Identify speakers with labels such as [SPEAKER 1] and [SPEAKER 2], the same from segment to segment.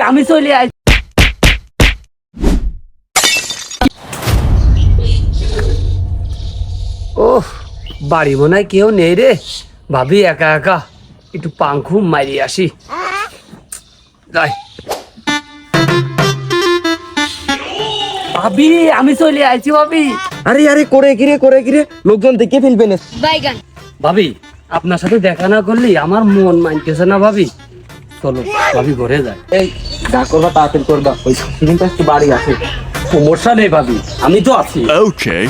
[SPEAKER 1] আমি চলে আই। ওহ, বাড়ি মনে হয় কেউ নেই রে, ভাবি একা একা, একটু পাংখু মারি আসি। যাই ভাবি, আমি চলে আইছি ভাবি।
[SPEAKER 2] আরে আরে করে কিরে লোকজন দেখে ফেলবে না।
[SPEAKER 1] ভাবি, আপনার সাথে দেখা না করলে আমার মন মানতেছে না ভাবি। চলো ভাবি, ঘরে যায়।
[SPEAKER 2] এই যা করবা তাড়াতাড়ি করবা, ওই কিন্তু একটু বাড়ি আছে।
[SPEAKER 1] সমস্যা নেই ভাবি, আমি তো আছি।
[SPEAKER 3] Okay.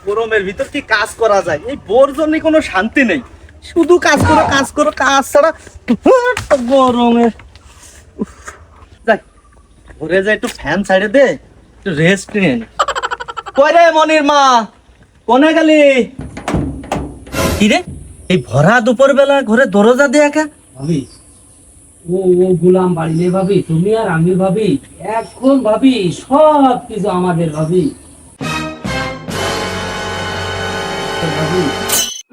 [SPEAKER 2] গরমের ভিতর কি কাজ করা যায়? এই বোর জন্য কোনো শান্তি নেই, শুধু কাজ করো কাজ ছাড়া গরমে। যাই ঘুরে যাই, একটু ফ্যান ছাড়ে দে, একটু রেস্ট নিয়ে নি। কই রে মনির মা, কোনে গেলি? কি রে, এই ভরা দুপুর বেলা ঘরে দরজা দিয়ে একা?
[SPEAKER 1] ভাবি, ও গুলাম বাড়ি নেই ভাবি, তুমি আর আমি ভাবি, এখন ভাবি সব কিছু আমাদের ভাবি। ভাবি,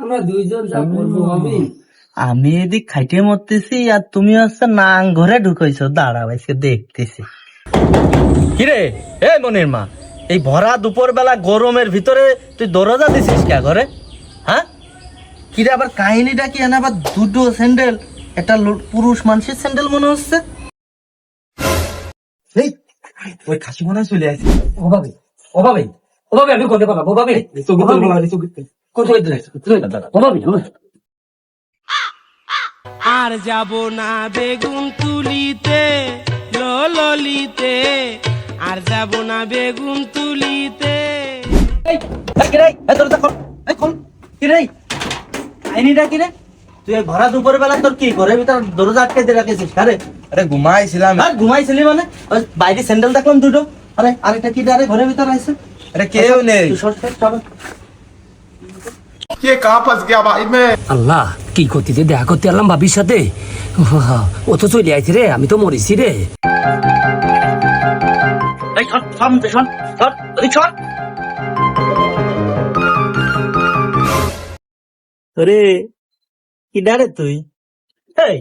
[SPEAKER 1] আমরা দুইজন যা করবো ভাবি।
[SPEAKER 2] আমি এদিক খাইতে মরতেছি আর তুমি হচ্ছে নাং ঘরে ঢুকাইছো, দাঁড়া ভাইকে দেখতেছি। কিরে এ মনির মা, এই ভরা দুপুর বেলা গরমের ভিতরে তুই দরজা দিছিস কে ঘরে? হ্যাঁ কিরে, আবার কাহিনীটা কি? এনে আবার দুটো স্যান্ডেল, একটা পুরুষ মানুষের স্যান্ডেল মনে হচ্ছে। এই ওই খাসি মনে হয় চলে আসছে।
[SPEAKER 1] ও ভাবি, ও ভাবি, ও ভাবি, আমি কোথায় পাবো? ও ভাবি, কোথায় দিলে? ও ভাবি,
[SPEAKER 4] আর যাব না বেগুন তুলিতে ললিতে, আর যাব না বেগুন তুলিতে।
[SPEAKER 2] কাহিনীটা কি রে? তুই এই ভরা দুপুর বেলা তোর কি ঘরের ভিতর দরজা আটকে দিয়ে রাখেছিস? আরে
[SPEAKER 5] আরে ঘুমাইছিলাম।
[SPEAKER 2] আর ঘুমাইছিলি মানে? ওই বাইরে স্যান্ডেল দেখলাম দুটো। আরে আরেকটা কি রে ঘরের ভিতর আছে?
[SPEAKER 5] আরে কেউ নেই।
[SPEAKER 2] তুই সর, সর।
[SPEAKER 3] ये कहाँ फंस गया भाई मैं?
[SPEAKER 1] আল্লাহ, কি করতেছে? দেখা করতে এলাম ভাবির সাথে, ও তো চলে আইছে রে, আমি তো মরেছি রে।
[SPEAKER 2] এই সর, সর, সর, ওই সর। আরে কি ডারে তুই? এই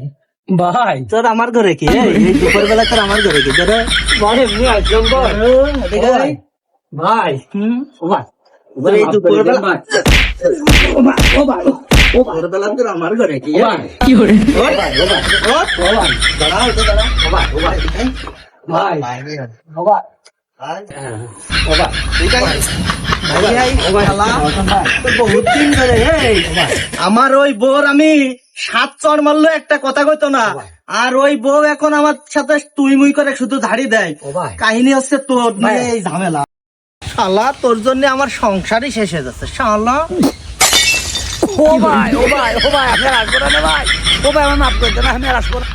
[SPEAKER 1] ভাই,
[SPEAKER 2] তোর আমার ঘরে কি? এই দুপুর বেলা তোর আমার ঘরে কি? তোর
[SPEAKER 1] ভাই এমনি আসলাম ভাই। ভাই, ও ভাই,
[SPEAKER 2] এই দুপুর বেলা
[SPEAKER 1] ভাই, ও ভাই, ও ভাই, ও ভাই,
[SPEAKER 2] দুপুর বেলা তোর আমার ঘরে কি?
[SPEAKER 1] ও ভাই, কি করে?
[SPEAKER 2] ও ভাই, ও ভাই, ও ভাই, দাঁড়াও তো দাঁড়াও। ও ভাই, ও ভাই,
[SPEAKER 1] ভাই, ও ভাই, ও ভাই,
[SPEAKER 2] বহুত দিন ধরে আমার ওই বউর আমি 7 চড় মারলো একটা কথা কইতো না, আর ওই বউ এখন আমার সাথে তুই মুই করে শুধু ধাড়ি দেয়। কাহিনী হচ্ছে তোর নিয়ে এই ঝামেলা। শালা তোর জন্য আমার সংসারই শেষ হয়ে যাচ্ছে শালা।
[SPEAKER 1] ও ভাই, ও ভাই, ও ভাই, আমি আর আসবো না রে ভাই, ও ভাই, আমার মাফ করে দেন, আমি আর আসবো না।